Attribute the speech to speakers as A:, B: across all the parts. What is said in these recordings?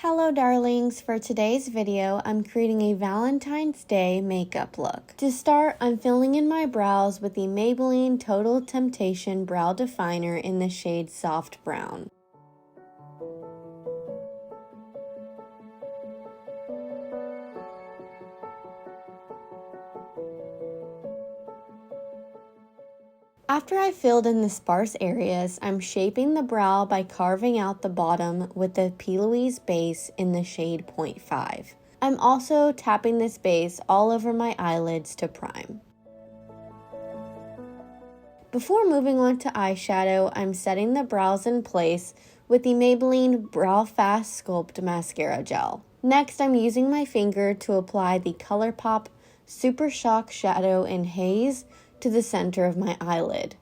A: Hello darlings, for today's video, I'm creating a Valentine's Day makeup look. To start, I'm filling in my brows with the Maybelline Total Temptation Brow Definer in the shade Soft Brown. After I filled in the sparse areas, I'm shaping the brow by carving out the bottom with the Plouise base in the shade 0.5. I'm also tapping this base all over my eyelids to prime. Before moving on to eyeshadow, I'm setting the brows in place with the Maybelline Brow Fast Sculpt Mascara Gel. Next, I'm using my finger to apply the Colourpop Super Shock Shadow in Haze to the center of my eyelid.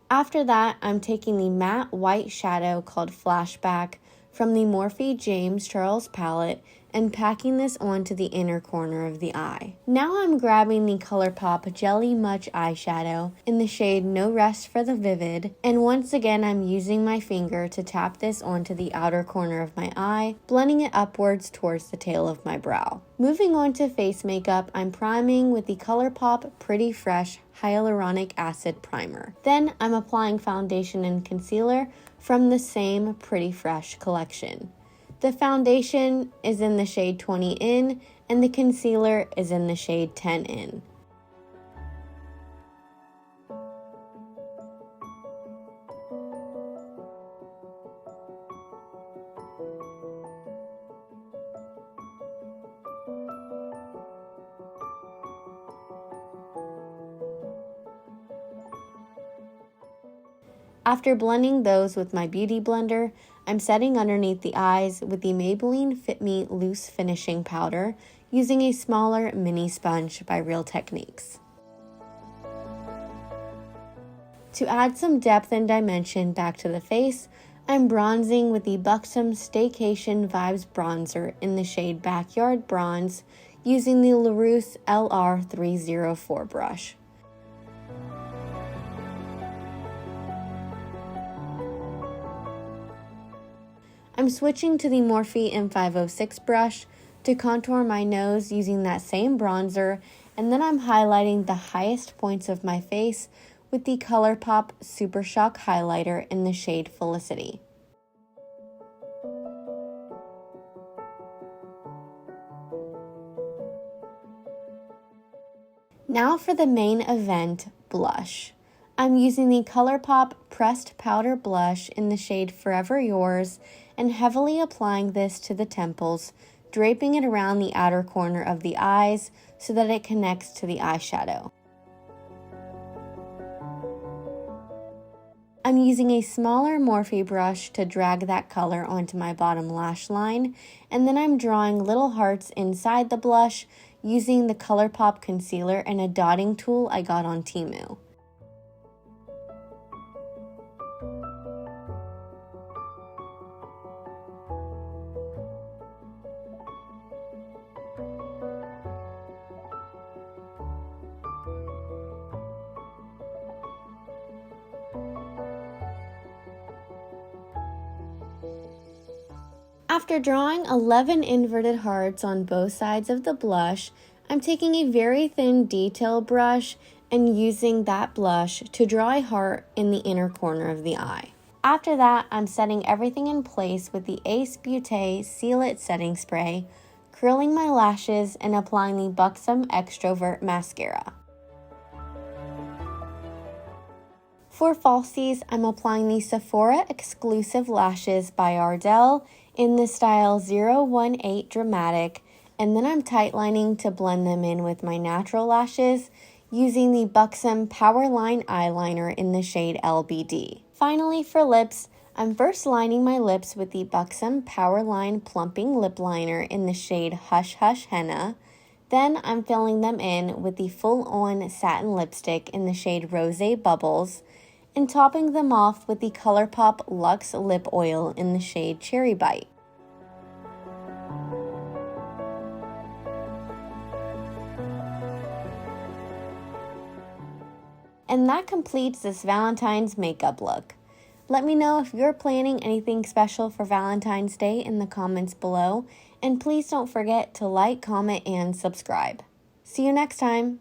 A: After that, I'm taking the matte white shadow called Flashback from the Morphe James Charles palette and packing this onto the inner corner of the eye. Now I'm grabbing the Colourpop Jelly Much Eyeshadow in the shade No Rest for the Vivid, and once again I'm using my finger to tap this onto the outer corner of my eye, blending it upwards towards the tail of my brow. Moving on to face makeup, I'm priming with the Colourpop Pretty Fresh Hyaluronic Acid Primer. Then I'm applying foundation and concealer from the same Pretty Fresh collection. The foundation is in the shade 20 in, and the concealer is in the shade 10 in. After blending those with my beauty blender, I'm setting underneath the eyes with the Maybelline Fit Me Loose Finishing Powder using a smaller mini sponge by Real Techniques. To add some depth and dimension back to the face, I'm bronzing with the Buxom Staycation Vibes Bronzer in the shade Backyard Bronze using the LaRousse LR304 brush. I'm switching to the Morphe M506 brush to contour my nose using that same bronzer, and then I'm highlighting the highest points of my face with the Colourpop Super Shock Highlighter in the shade Felicity. Now for the main event, blush. I'm using the Colourpop Pressed Powder Blush in the shade Forever Yours and heavily applying this to the temples, draping it around the outer corner of the eyes so that it connects to the eyeshadow. I'm using a smaller Morphe brush to drag that color onto my bottom lash line, and then I'm drawing little hearts inside the blush using the Colourpop concealer and a dotting tool I got on Temu. After drawing 11 inverted hearts on both sides of the blush, I'm taking a very thin detail brush and using that blush to draw a heart in the inner corner of the eye. After that, I'm setting everything in place with the Ace Beauté Seal It Setting Spray, curling my lashes, and applying the Buxom Xtrovert Mascara. For falsies, I'm applying the Sephora Exclusive Lashes by Ardell in the style 018 Dramatic, and then I'm tightlining to blend them in with my natural lashes using the Buxom Powerline Eyeliner in the shade LBD. Finally, for lips, I'm first lining my lips with the Buxom Powerline Plumping Lip Liner in the shade Hush Hush Henna. Then I'm filling them in with the full-on satin lipstick in the shade Rosé Bubbles, and topping them off with the Colourpop Lux Lip Oil in the shade Cherry Bite. And that completes this Valentine's makeup look. Let me know if you're planning anything special for Valentine's Day in the comments below, and please don't forget to like, comment, and subscribe. See you next time!